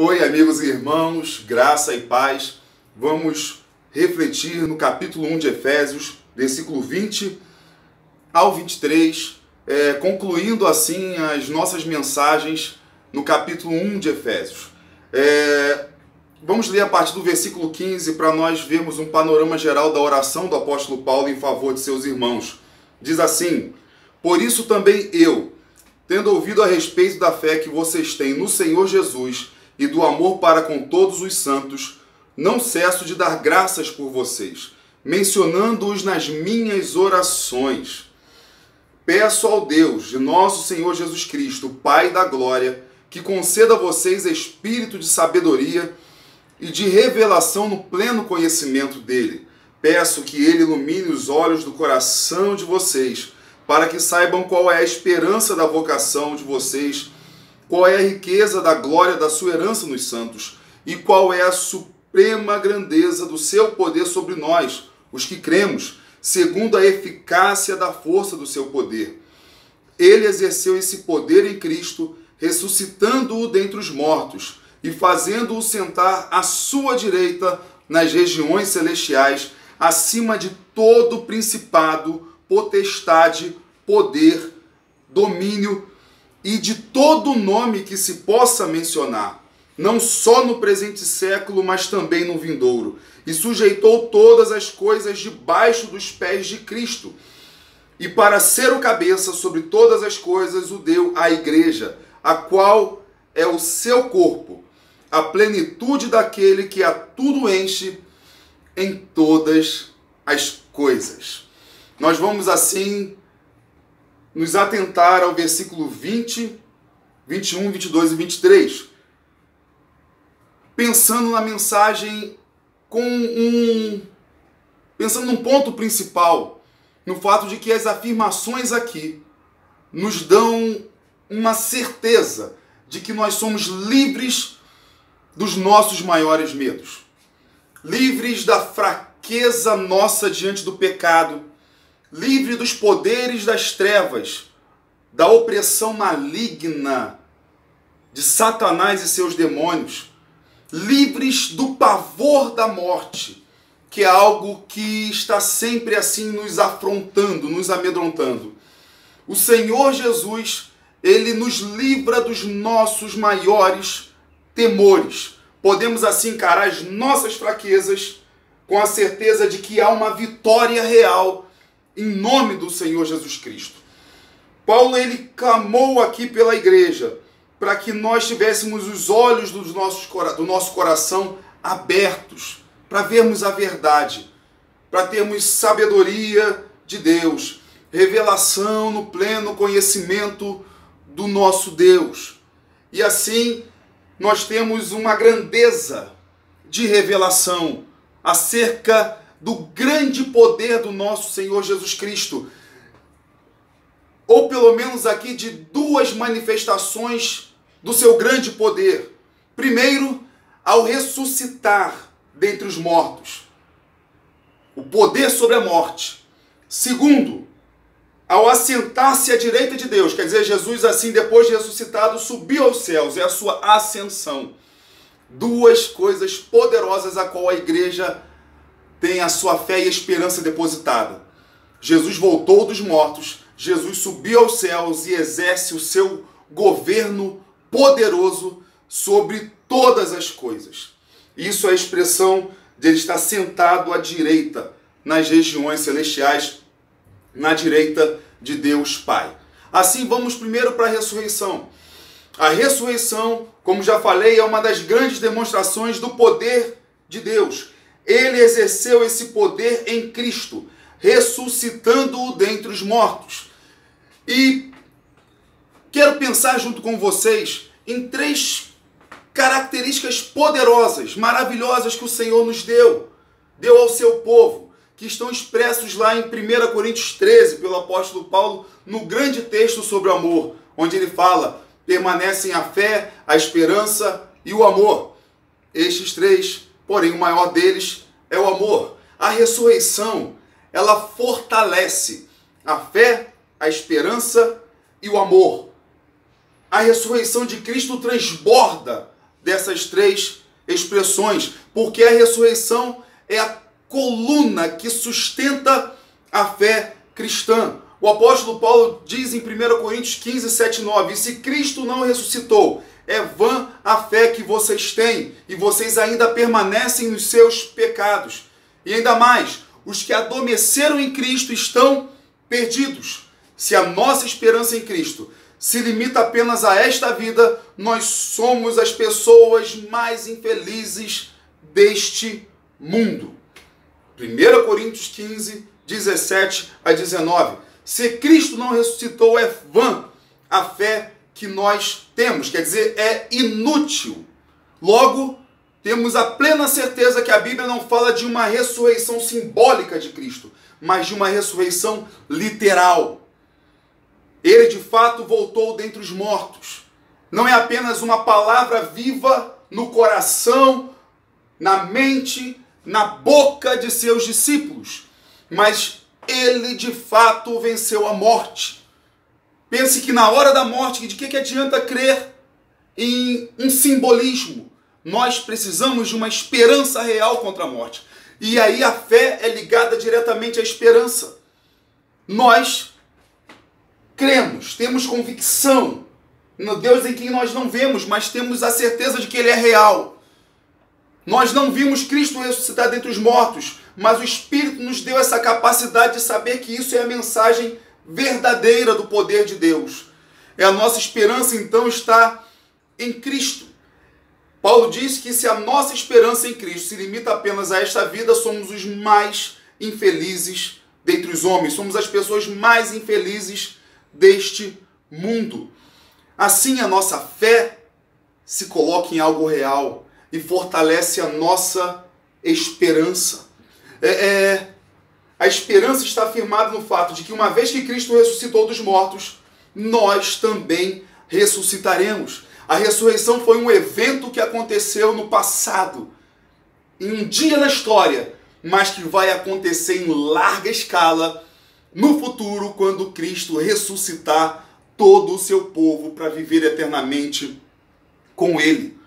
Oi, amigos e irmãos, graça e paz. Vamos refletir no capítulo 1 de Efésios, versículo 20 ao 23, concluindo assim as nossas mensagens no capítulo 1 de Efésios. Vamos ler a partir do versículo 15 para nós vermos um panorama geral da oração do apóstolo Paulo em favor de seus irmãos. Diz assim: por isso também eu, tendo ouvido a respeito da fé que vocês têm no Senhor Jesus e do amor para com todos os santos, não cesso de dar graças por vocês, mencionando-os nas minhas orações. Peço ao Deus de nosso Senhor Jesus Cristo, Pai da glória, que conceda a vocês espírito de sabedoria e de revelação no pleno conhecimento dele. Peço que ele ilumine os olhos do coração de vocês, para que saibam qual é a esperança da vocação de vocês, qual é a riqueza da glória da sua herança nos santos, e qual é a suprema grandeza do seu poder sobre nós, os que cremos, segundo a eficácia da força do seu poder. Ele exerceu esse poder em Cristo, ressuscitando-o dentre os mortos e fazendo-o sentar à sua direita nas regiões celestiais, acima de todo principado, potestade, poder, domínio e de todo nome que se possa mencionar, não só no presente século, mas também no vindouro, e sujeitou todas as coisas debaixo dos pés de Cristo, e para ser o cabeça sobre todas as coisas o deu à igreja, a qual é o seu corpo, a plenitude daquele que a tudo enche em todas as coisas. Nós vamos assim nos atentar ao versículo 20, 21, 22 e 23, pensando na mensagem pensando num ponto principal, no fato de que as afirmações aqui nos dão uma certeza de que nós somos livres dos nossos maiores medos, livres da fraqueza nossa diante do pecado, livre dos poderes das trevas, da opressão maligna de Satanás e seus demônios, livres do pavor da morte, que é algo que está sempre assim nos afrontando, nos amedrontando. O Senhor Jesus, ele nos livra dos nossos maiores temores. Podemos assim encarar as nossas fraquezas com a certeza de que há uma vitória real em nome do Senhor Jesus Cristo. Paulo, ele clamou aqui pela igreja para que nós tivéssemos os olhos do nosso coração abertos, para vermos a verdade, para termos sabedoria de Deus, revelação no pleno conhecimento do nosso Deus. E assim nós temos uma grandeza de revelação acerca do grande poder do nosso Senhor Jesus Cristo, ou pelo menos aqui de duas manifestações do seu grande poder. Primeiro, ao ressuscitar dentre os mortos, o poder sobre a morte. Segundo, ao assentar-se à direita de Deus, quer dizer, Jesus assim, depois de ressuscitado, subiu aos céus, é a sua ascensão. Duas coisas poderosas a qual a igreja tem a sua fé e esperança depositada. Jesus voltou dos mortos, Jesus subiu aos céus e exerce o seu governo poderoso sobre todas as coisas. Isso é a expressão de ele estar sentado à direita, nas regiões celestiais, na direita de Deus Pai. Assim, vamos primeiro para a ressurreição. A ressurreição, como já falei, é uma das grandes demonstrações do poder de Deus. Ele exerceu esse poder em Cristo, ressuscitando-o dentre os mortos. E quero pensar junto com vocês em três características poderosas, maravilhosas que o Senhor nos deu ao seu povo, que estão expressos lá em 1 Coríntios 13, pelo apóstolo Paulo, no grande texto sobre o amor, onde ele fala: permanecem a fé, a esperança e o amor. Estes três, porém o maior deles é o amor. A ressurreição, ela fortalece a fé, a esperança e o amor. A ressurreição de Cristo transborda dessas três expressões, porque a ressurreição é a coluna que sustenta a fé cristã. O apóstolo Paulo diz em 1 Coríntios 15, 7, 9, e se Cristo não ressuscitou, é vã a fé que vocês têm, e vocês ainda permanecem nos seus pecados. E ainda mais, os que adormeceram em Cristo estão perdidos. Se a nossa esperança em Cristo se limita apenas a esta vida, nós somos as pessoas mais infelizes deste mundo. 1 Coríntios 15, 17 a 19. Se Cristo não ressuscitou, é vã a fé que nós temos. Quer dizer, é inútil. Logo, temos a plena certeza que a Bíblia não fala de uma ressurreição simbólica de Cristo, mas de uma ressurreição literal. Ele de fato voltou dentre os mortos. Não é apenas uma palavra viva no coração, na mente, na boca de seus discípulos, mas ele de fato venceu a morte. Pense que na hora da morte, de que adianta crer em um simbolismo? Nós precisamos de uma esperança real contra a morte. E aí a fé é ligada diretamente à esperança. Nós cremos, temos convicção no Deus em quem nós não vemos, mas temos a certeza de que Ele é real. Nós não vimos Cristo ressuscitar dentre os mortos, mas o Espírito nos deu essa capacidade de saber que isso é a mensagem verdadeira do poder de Deus. A nossa esperança, então, está em Cristo. Paulo diz que se a nossa esperança em Cristo se limita apenas a esta vida, somos os mais infelizes dentre os homens, somos as pessoas mais infelizes deste mundo. Assim, a nossa fé se coloca em algo real e fortalece a nossa esperança. A esperança está firmada no fato de que uma vez que Cristo ressuscitou dos mortos, nós também ressuscitaremos. A ressurreição foi um evento que aconteceu no passado, em um dia na história, mas que vai acontecer em larga escala no futuro, quando Cristo ressuscitar todo o seu povo para viver eternamente com Ele.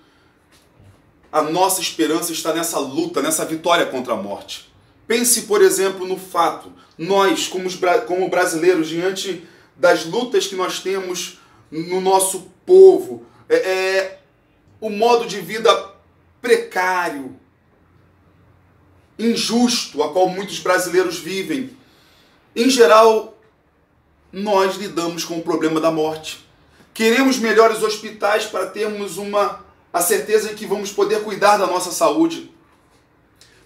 A nossa esperança está nessa luta, nessa vitória contra a morte. Pense, por exemplo, no fato, nós, como brasileiros, diante das lutas que nós temos no nosso povo, o modo de vida precário, injusto, a qual muitos brasileiros vivem. Em geral, nós lidamos com o problema da morte. Queremos melhores hospitais para termos a certeza de que vamos poder cuidar da nossa saúde.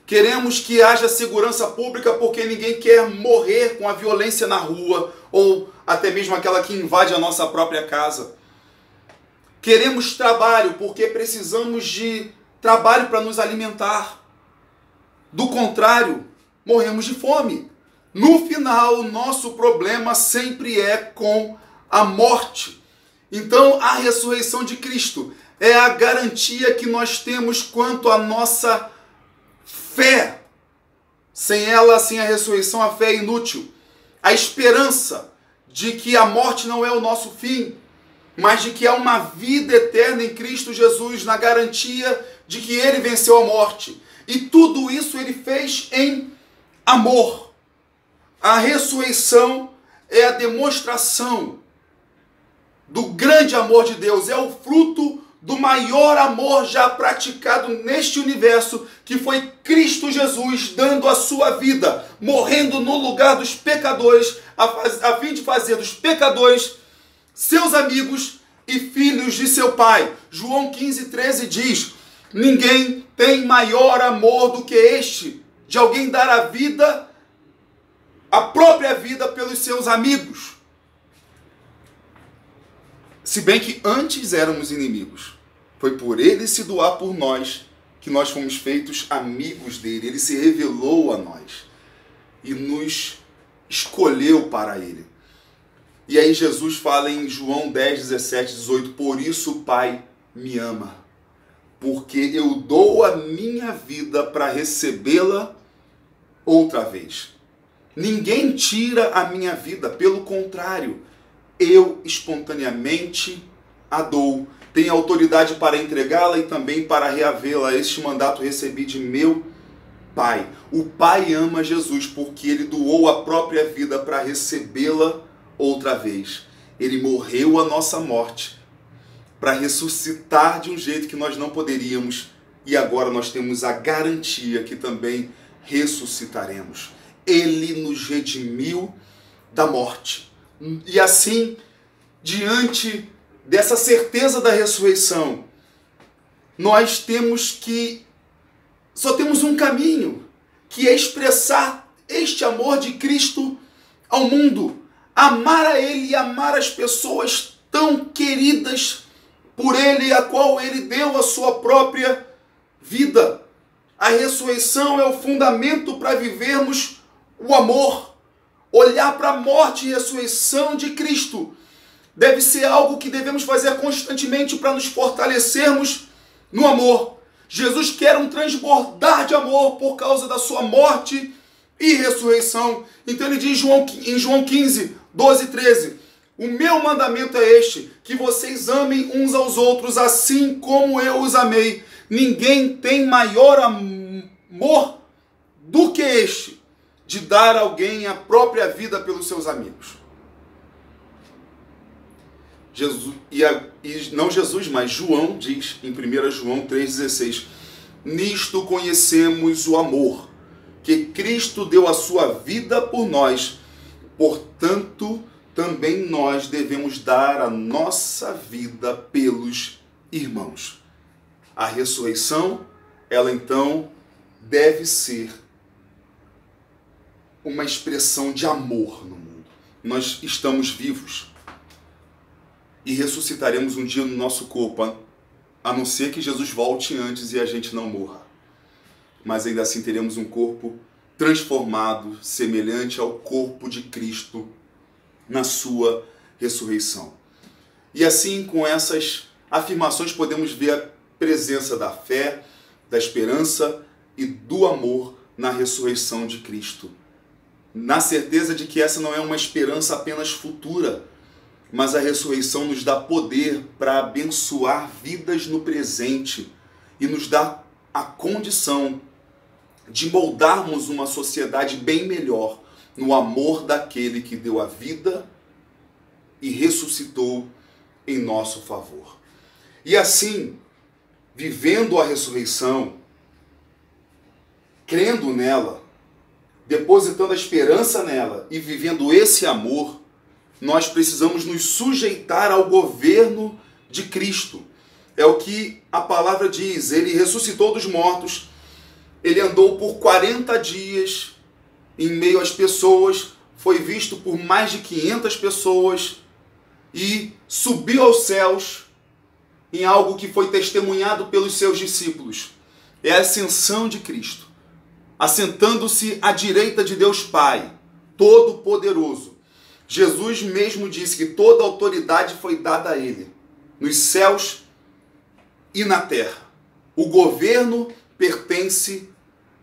Queremos que haja segurança pública porque ninguém quer morrer com a violência na rua ou até mesmo aquela que invade a nossa própria casa. Queremos trabalho porque precisamos de trabalho para nos alimentar. Do contrário, morremos de fome. No final, o nosso problema sempre é com a morte. Então, a ressurreição de Cristo é a garantia que nós temos quanto à nossa fé. Sem ela, sem a ressurreição, a fé é inútil. A esperança de que a morte não é o nosso fim, mas de que há uma vida eterna em Cristo Jesus, na garantia de que Ele venceu a morte. E tudo isso Ele fez em amor. A ressurreição é a demonstração do grande amor de Deus, é o fruto do maior amor já praticado neste universo, que foi Cristo Jesus dando a sua vida, morrendo no lugar dos pecadores, a fim de fazer dos pecadores seus amigos e filhos de seu Pai. João 15,13 diz: ninguém tem maior amor do que este, de alguém dar a vida, a própria vida pelos seus amigos. Se bem que antes éramos inimigos, foi por Ele se doar por nós que nós fomos feitos amigos dele. Ele se revelou a nós e nos escolheu para Ele. E aí Jesus fala em João 10, 17, 18, por isso o Pai me ama, porque eu dou a minha vida para recebê-la outra vez. Ninguém tira a minha vida, pelo contrário, eu espontaneamente a dou. tenho autoridade para entregá-la e também para reavê-la. Este mandato recebi de meu Pai. O Pai ama Jesus porque ele doou a própria vida para recebê-la outra vez. Ele morreu a nossa morte para ressuscitar de um jeito que nós não poderíamos, e agora nós temos a garantia que também ressuscitaremos. Ele nos redimiu da morte. E assim, diante dessa certeza da ressurreição, nós só temos um caminho, que é expressar este amor de Cristo ao mundo. Amar a Ele e amar as pessoas tão queridas por Ele, a qual Ele deu a sua própria vida. A ressurreição é o fundamento para vivermos o amor. Olhar para a morte e ressurreição de Cristo deve ser algo que devemos fazer constantemente para nos fortalecermos no amor. Jesus quer um transbordar de amor por causa da sua morte e ressurreição. Então ele diz em João 15, 12 e 13, o meu mandamento é este, que vocês amem uns aos outros assim como eu os amei. Ninguém tem maior amor do que este, de dar a alguém a própria vida pelos seus amigos. Mas João diz em 1 João 3,16, nisto conhecemos o amor, que Cristo deu a sua vida por nós, portanto, também nós devemos dar a nossa vida pelos irmãos. A ressurreição, ela então deve ser uma expressão de amor no mundo. Nós estamos vivos e ressuscitaremos um dia no nosso corpo, a não ser que Jesus volte antes e a gente não morra. Mas ainda assim teremos um corpo transformado, semelhante ao corpo de Cristo na sua ressurreição. E assim, com essas afirmações, podemos ver a presença da fé, da esperança e do amor na ressurreição de Cristo. Na certeza de que essa não é uma esperança apenas futura, mas a ressurreição nos dá poder para abençoar vidas no presente e nos dá a condição de moldarmos uma sociedade bem melhor no amor daquele que deu a vida e ressuscitou em nosso favor. E assim, vivendo a ressurreição, crendo nela, depositando a esperança nela e vivendo esse amor, nós precisamos nos sujeitar ao governo de Cristo. É o que a palavra diz. Ele ressuscitou dos mortos, ele andou por 40 dias em meio às pessoas, foi visto por mais de 500 pessoas e subiu aos céus em algo que foi testemunhado pelos seus discípulos. É a ascensão de Cristo, assentando-se à direita de Deus Pai, Todo-Poderoso. Jesus mesmo disse que toda autoridade foi dada a ele, nos céus e na terra. O governo pertence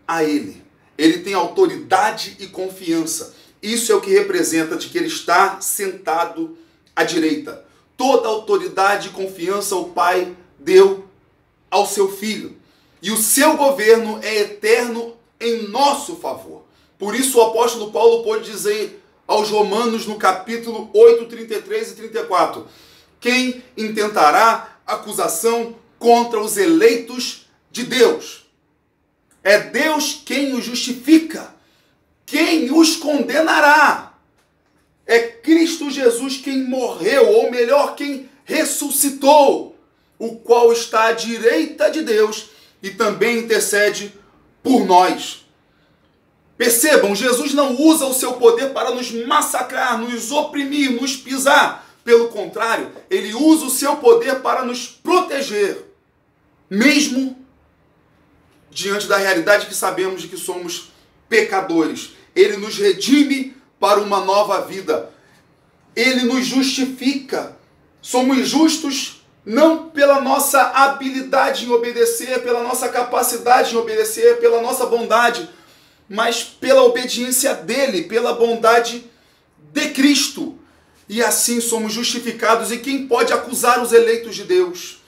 a ele. Ele tem autoridade e confiança. Isso é o que representa de que ele está sentado à direita. Toda autoridade e confiança o Pai deu ao seu Filho. E o seu governo é eterno em nosso favor. Por isso o apóstolo Paulo pôde dizer aos Romanos no capítulo 8, 33 e 34, quem intentará acusação contra os eleitos de Deus? É Deus quem os justifica. Quem os condenará? É Cristo Jesus quem morreu, ou melhor, quem ressuscitou, o qual está à direita de Deus e também intercede por nós. Percebam, Jesus não usa o seu poder para nos massacrar, nos oprimir, nos pisar. Pelo contrário, ele usa o seu poder para nos proteger, mesmo diante da realidade que sabemos de que somos pecadores. Ele nos redime para uma nova vida. Ele nos justifica. Somos justos não pela nossa habilidade em obedecer, pela nossa capacidade em obedecer, pela nossa bondade, mas pela obediência dele, pela bondade de Cristo. E assim somos justificados. E quem pode acusar os eleitos de Deus?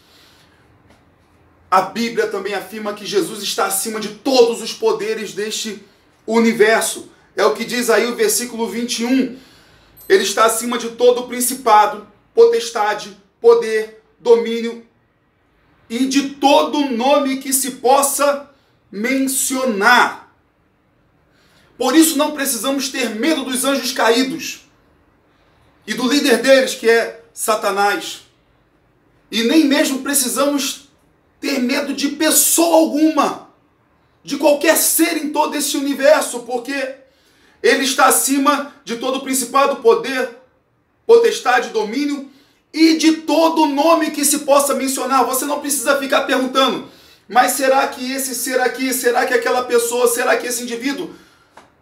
a Bíblia também afirma que Jesus está acima de todos os poderes deste universo. É o que diz aí o versículo 21. Ele está acima de todo principado, potestade, poder, domínio e de todo nome que se possa mencionar. Por isso não precisamos ter medo dos anjos caídos e do líder deles, que é Satanás. E nem mesmo precisamos ter medo de pessoa alguma, de qualquer ser em todo esse universo, porque ele está acima de todo principado, poder, potestade, domínio e de todo nome que se possa mencionar. Você não precisa ficar perguntando, mas será que esse ser aqui, será que aquela pessoa, será que esse indivíduo?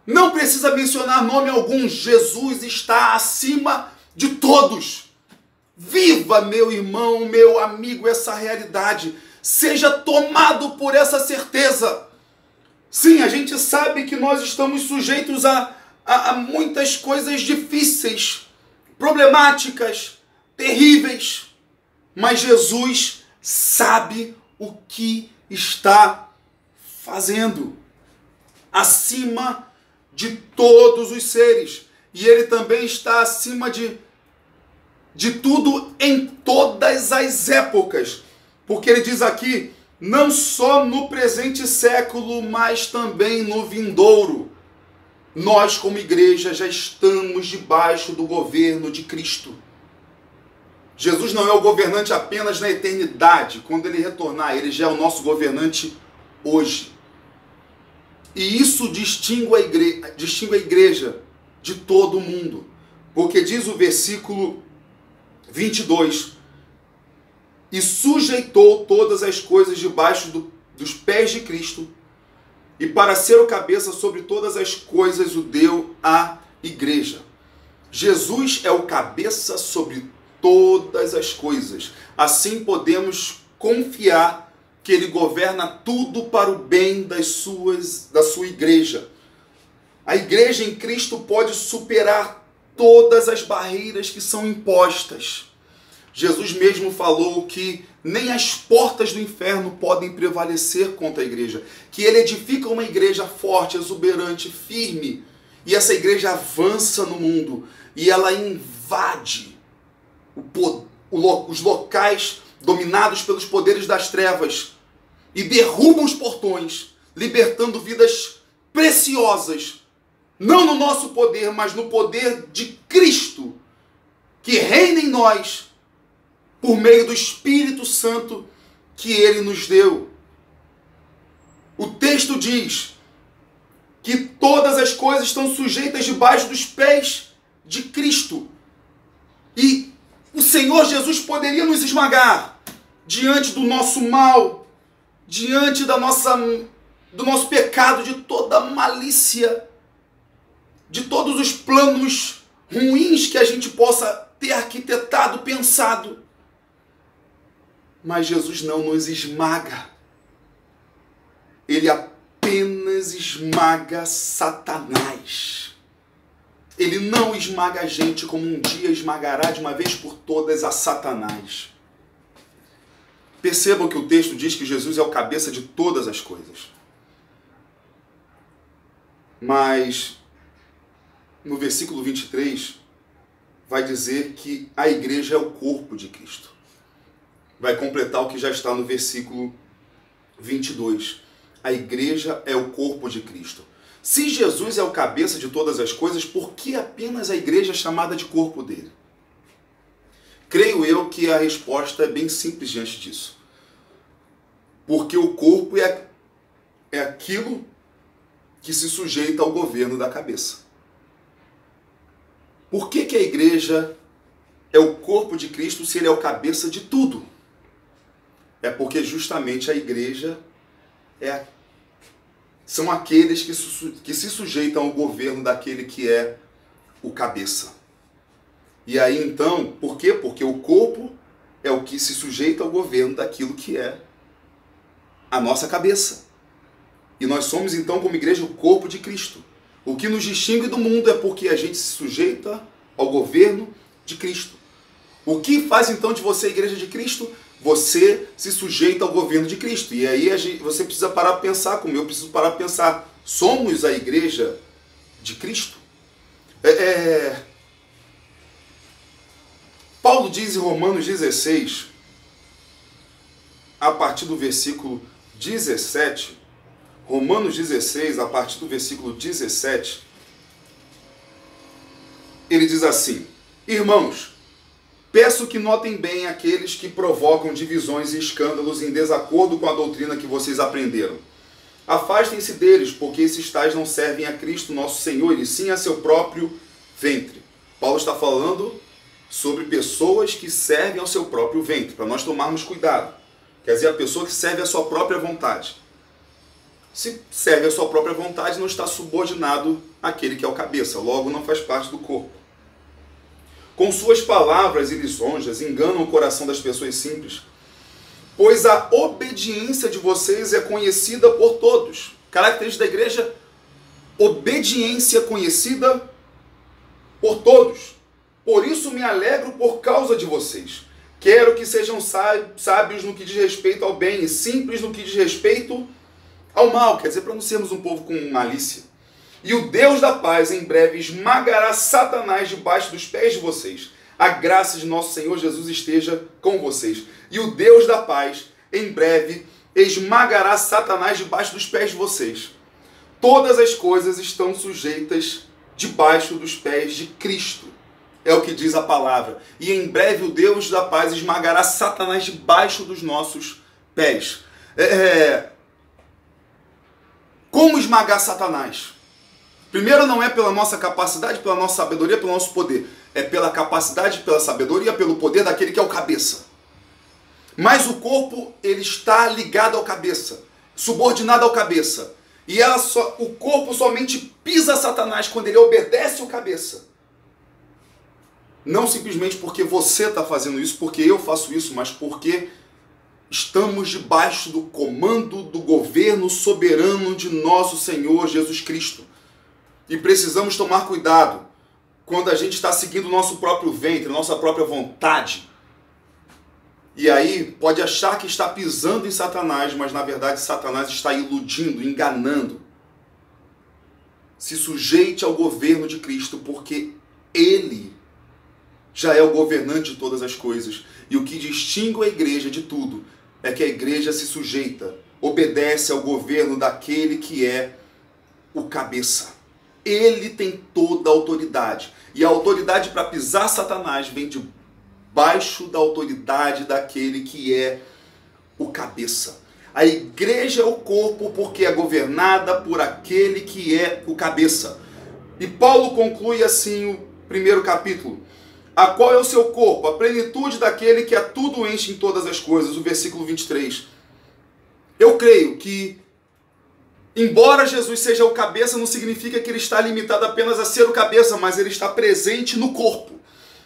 Não precisa mencionar nome algum. Jesus está acima de todos. Viva, meu irmão, meu amigo, essa realidade. Seja tomado por essa certeza. Sim, a gente sabe que nós estamos sujeitos a muitas coisas difíceis, problemáticas, terríveis. Mas Jesus sabe o que está fazendo. Acima de todos os seres. E ele também está acima de tudo em todas as épocas. Porque ele diz aqui, não só no presente século, mas também no vindouro. Nós, como igreja, já estamos debaixo do governo de Cristo. Jesus não é o governante apenas na eternidade. Quando ele retornar, ele já é o nosso governante hoje. E isso distingue a igreja de todo mundo. Porque diz o versículo 22, e sujeitou todas as coisas debaixo dos pés de Cristo, e para ser o cabeça sobre todas as coisas o deu à igreja. Jesus é o cabeça sobre todas as coisas. Assim podemos confiar que ele governa tudo para o bem da sua igreja. A igreja em Cristo pode superar todas as barreiras que são impostas. Jesus mesmo falou que nem as portas do inferno podem prevalecer contra a igreja, que ele edifica uma igreja forte, exuberante, firme, e essa igreja avança no mundo, e ela invade os locais dominados pelos poderes das trevas, e derruba os portões, libertando vidas preciosas, não no nosso poder, mas no poder de Cristo, que reina em nós, por meio do Espírito Santo que ele nos deu. O texto diz que todas as coisas estão sujeitas debaixo dos pés de Cristo. E o Senhor Jesus poderia nos esmagar diante do nosso mal, diante do nosso pecado, de toda malícia, de todos os planos ruins que a gente possa ter arquitetado, pensado. Mas Jesus não nos esmaga. Ele apenas esmaga Satanás. Ele não esmaga a gente como um dia esmagará de uma vez por todas a Satanás. Percebam que o texto diz que Jesus é o cabeça de todas as coisas. Mas no versículo 23 vai dizer que a igreja é o corpo de Cristo. Vai completar o que já está no versículo 22. A igreja é o corpo de Cristo. Se Jesus é o cabeça de todas as coisas, por que apenas a igreja é chamada de corpo dele? Creio eu que a resposta é bem simples diante disso. Porque o corpo é aquilo que se sujeita ao governo da cabeça. Por que a igreja é o corpo de Cristo se ele é o cabeça de tudo? É porque justamente a igreja são aqueles que se sujeitam ao governo daquele que é o cabeça. E aí então, por quê? Porque o corpo é o que se sujeita ao governo daquilo que é a nossa cabeça. E nós somos então, como igreja, o corpo de Cristo. O que nos distingue do mundo é porque a gente se sujeita ao governo de Cristo. O que faz então de você a igreja de Cristo? você se sujeita ao governo de Cristo. E aí você precisa parar para pensar, como eu preciso parar para pensar. Somos a igreja de Cristo? Paulo diz em Romanos 16, a partir do versículo 17, Romanos 16, a partir do versículo 17, ele diz assim: irmãos, peço que notem bem aqueles que provocam divisões e escândalos em desacordo com a doutrina que vocês aprenderam. Afastem-se deles, porque esses tais não servem a Cristo nosso Senhor, e sim a seu próprio ventre. Paulo está falando sobre pessoas que servem ao seu próprio ventre, para nós tomarmos cuidado. Quer dizer, a pessoa que serve à sua própria vontade. Se serve à sua própria vontade, não está subordinado àquele que é o cabeça, logo não faz parte do corpo. Com suas palavras e lisonjas enganam o coração das pessoas simples, pois a obediência de vocês é conhecida por todos. Característica da igreja: obediência conhecida por todos. Por isso me alegro por causa de vocês. Quero que sejam sábios no que diz respeito ao bem e simples no que diz respeito ao mal. Quer dizer, para não sermos um povo com malícia. E o Deus da paz em breve esmagará Satanás debaixo dos pés de vocês. A graça de nosso Senhor Jesus esteja com vocês. E o Deus da paz em breve esmagará Satanás debaixo dos pés de vocês. Todas as coisas estão sujeitas debaixo dos pés de Cristo. É o que diz a palavra. E em breve o Deus da paz esmagará Satanás debaixo dos nossos pés. Como esmagar Satanás? Primeiro, não é pela nossa capacidade, pela nossa sabedoria, pelo nosso poder. É pela capacidade, pela sabedoria, pelo poder daquele que é o cabeça. Mas o corpo, ele está ligado ao cabeça, subordinado ao cabeça. E o corpo somente pisa Satanás quando ele obedece ao cabeça. Não simplesmente porque você está fazendo isso, porque eu faço isso, mas porque estamos debaixo do comando do governo soberano de nosso Senhor Jesus Cristo. E precisamos tomar cuidado quando a gente está seguindo o nosso próprio ventre, nossa própria vontade. E aí pode achar que está pisando em Satanás, mas na verdade Satanás está iludindo, enganando. Se sujeite ao governo de Cristo, porque Ele já é o governante de todas as coisas. E o que distingue a igreja de tudo é que a igreja se sujeita, obedece ao governo daquele que é o cabeça. Ele tem toda a autoridade. E a autoridade para pisar Satanás vem debaixo da autoridade daquele que é o cabeça. A igreja é o corpo porque é governada por aquele que é o cabeça. E Paulo conclui assim o primeiro capítulo. A qual é o seu corpo? A plenitude daquele que a tudo enche em todas as coisas. O versículo 23. Eu creio que, embora Jesus seja o cabeça, não significa que ele está limitado apenas a ser o cabeça, mas ele está presente no corpo.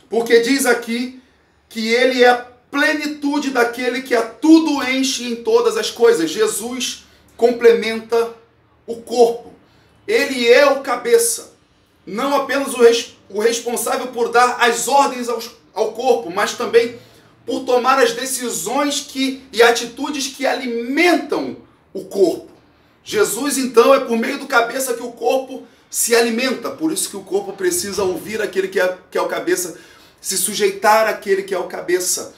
Porque diz aqui que ele é a plenitude daquele que a tudo enche em todas as coisas. Jesus complementa o corpo. Ele é o cabeça. Não apenas o responsável por dar as ordens ao corpo, mas também por tomar as decisões e atitudes que alimentam o corpo. Jesus, então, é por meio do cabeça que o corpo se alimenta. Por isso que o corpo precisa ouvir aquele que é o cabeça, se sujeitar àquele que é o cabeça.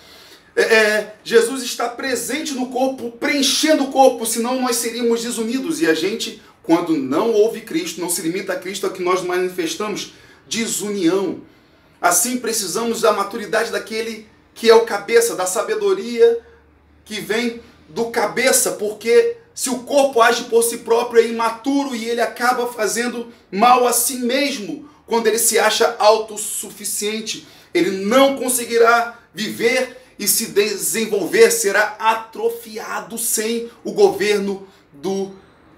Jesus está presente no corpo, preenchendo o corpo, senão nós seríamos desunidos. E a gente, quando não ouve Cristo, não se limita a Cristo, é que nós manifestamos desunião. Assim, precisamos da maturidade daquele que é o cabeça, da sabedoria que vem do cabeça, porque se o corpo age por si próprio, é imaturo e ele acaba fazendo mal a si mesmo quando ele se acha autossuficiente. Ele não conseguirá viver e se desenvolver, será atrofiado sem o governo do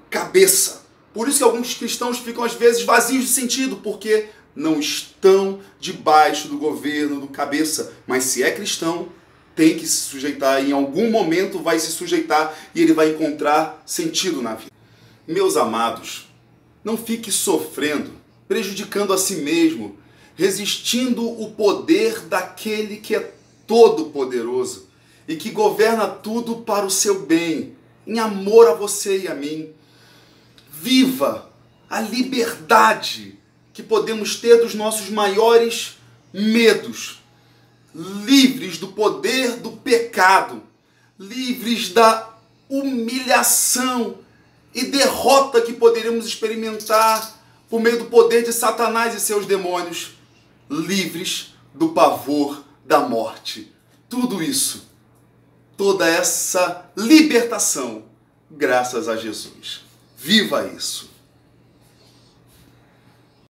cabeça. Por isso que alguns cristãos ficam às vezes vazios de sentido, porque não estão debaixo do governo do cabeça. Mas se é cristão, tem que se sujeitar, e em algum momento vai se sujeitar e ele vai encontrar sentido na vida. Meus amados, não fique sofrendo, prejudicando a si mesmo, resistindo o poder daquele que é todo-poderoso e que governa tudo para o seu bem, em amor a você e a mim. Viva a liberdade que podemos ter dos nossos maiores medos, livres do poder do pecado, livres da humilhação e derrota que poderíamos experimentar por meio do poder de Satanás e seus demônios, livres do pavor da morte. Tudo isso, toda essa libertação, graças a Jesus. Viva isso!